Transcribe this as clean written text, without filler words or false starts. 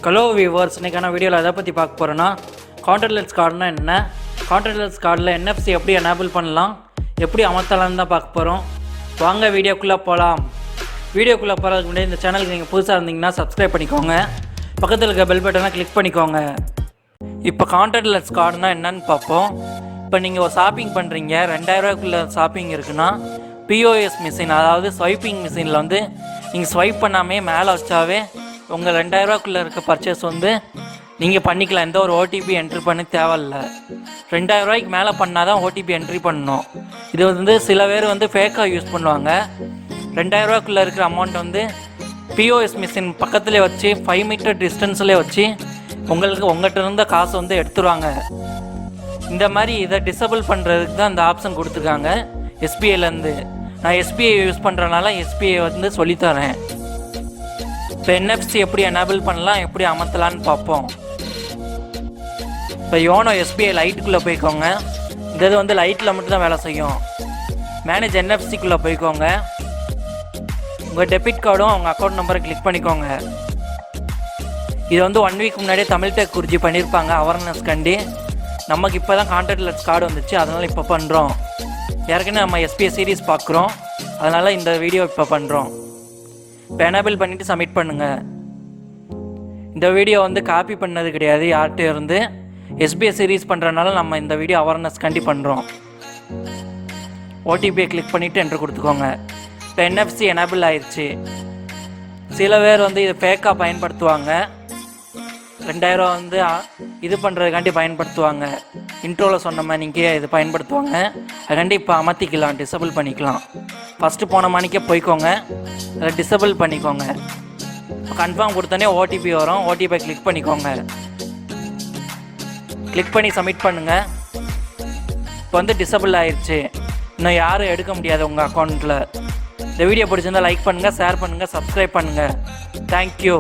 Hello viewers, இன்றைக்கான வீடியோவில் எதை பற்றி பார்க்க போகிறோன்னா கான்டாக்ட்லெஸ் கார்டுனா என்ன, கான்டாக்ட்லெஸ் கார்டில் NFC எப்படி எனேபிள் பண்ணலாம், எப்படி அமர்த்தலாம்னு தான் பார்க்க போகிறோம். வாங்க வீடியோக்குள்ளே போகலாம். வீடியோக்குள்ளே போகிறதுக்கு முன்னாடி இந்த சேனலுக்கு நீங்கள் புதுசாக இருந்தீங்கன்னா சப்ஸ்கிரைப் பண்ணிக்கோங்க, பக்கத்தில் இருக்க பெல் பட்டனை கிளிக் பண்ணிக்கோங்க. இப்போ கான்டாக்ட்லெஸ் கார்டுனா என்னன்னு பார்ப்போம். இப்போ நீங்கள் ஒரு ஷாப்பிங் பண்ணுறீங்க, 2000 ரூபாய்க்குள்ள ஷாப்பிங் இருக்குன்னா POS மிஷின், அதாவது ஸ்வைப்பிங் மிஷினில் வந்து நீங்கள் ஸ்வைப் பண்ணாமே மேலே வச்சாவே உங்கள் 2000 ரூபாய்க்குள்ளே இருக்க பர்ச்சேஸ் வந்து நீங்கள் பண்ணிக்கலாம். எந்த ஒரு OTP என்ட்ரி பண்ண தேவையில்லை. 2000 ரூபாய்க்கு மேலே பண்ணால் தான் OTP என்ட்ரி பண்ணணும். இது வந்து சில பேர் வந்து ஃபேக்காக யூஸ் பண்ணுவாங்க. 2000 ரூபாய்க்குள்ளே இருக்கிற அமௌண்ட் வந்து POS மிஷின் பக்கத்துலேயே வச்சு 5 மீட்டர் டிஸ்டன்ஸ்லேயே வச்சு உங்கள்கிட்ட இருந்த காசு வந்து எடுத்துருவாங்க. இந்த மாதிரி இதை டிசபிள் பண்ணுறதுக்கு தான் இந்த ஆப்ஷன் கொடுத்துருக்காங்க SBIலேருந்து. நான் SBI யூஸ் பண்ணுறதுனால SBI வந்து சொல்லித்தரேன். இப்போ NFC எப்படி எனேபிள் பண்ணலாம், எப்படி அமர்த்தலான்னு பார்ப்போம். இப்போ யோனோ SBI லைட்டுக்குள்ளே போய்க்கோங்க. இது வந்து லைட்டில் மட்டும்தான் வேலை செய்யும். மேனேஜ் NFCக்குள்ளே போய்க்கோங்க. உங்கள் டெபிட் கார்டும் உங்கள் அக்கௌண்ட் நம்பரை கிளிக் பண்ணிக்கோங்க. இது வந்து 1 வீக் முன்னாடியே தமிழ் டெக் குறிச்சி பண்ணியிருப்பாங்க அவேர்னஸ் கண்டி. நமக்கு இப்போ தான் கான்டாக்ட்லெஸ் கார்டு வந்துச்சு, அதனால் இப்போ பண்ணுறோம். ஏற்கனவே நம்ம SBI சீரீஸ் பார்க்குறோம், அதனால் இந்த வீடியோ இப்போ பண்ணுறோம். இப்போ எனேபிள் பண்ணிவிட்டு சப்மிட் பண்ணுங்கள். இந்த வீடியோ வந்து காப்பி பண்ணது கிடையாது யார்கிட்ட இருந்து, SBI சீரீஸ் பண்ணுறதுனால நம்ம இந்த வீடியோ அவேர்னஸ் கண்டி பண்ணுறோம். OTPயை கிளிக் பண்ணிவிட்டு என்ட்ரு கொடுத்துக்கோங்க. இப்போ NFC எனேபிள் ஆயிடுச்சு. சில பேர் வந்து இது ஃபேக்காக பயன்படுத்துவாங்க. 2000 வந்து இது பண்ணுறதுக்காண்டி பயன்படுத்துவாங்க. இன்ட்ரோவில் சொன்ன மாதிரி நீங்கள் இது பயன்படுத்துவாங்க. அதுக்காண்டி இப்போ அமர்த்திக்கலாம், டிசபிள் பண்ணிக்கலாம். ஃபஸ்ட்டு போன மணிக்கே போய்க்கோங்க, அதை டிசபிள் பண்ணிக்கோங்க. இப்போ கன்ஃபார்ம் கொடுத்தோன்னே OTP வரும். OTPயை கிளிக் பண்ணிக்கோங்க. கிளிக் பண்ணி சப்மிட் பண்ணுங்கள். இப்போ வந்து டிசபிள் ஆயிடுச்சு. இன்னும் யாரும் எடுக்க முடியாது உங்கள் அக்கௌண்ட்டில். இந்த வீடியோ பிடிச்சிருந்தால் லைக் பண்ணுங்கள், ஷேர் பண்ணுங்கள், சப்ஸ்கிரைப் பண்ணுங்கள். தேங்க்யூ.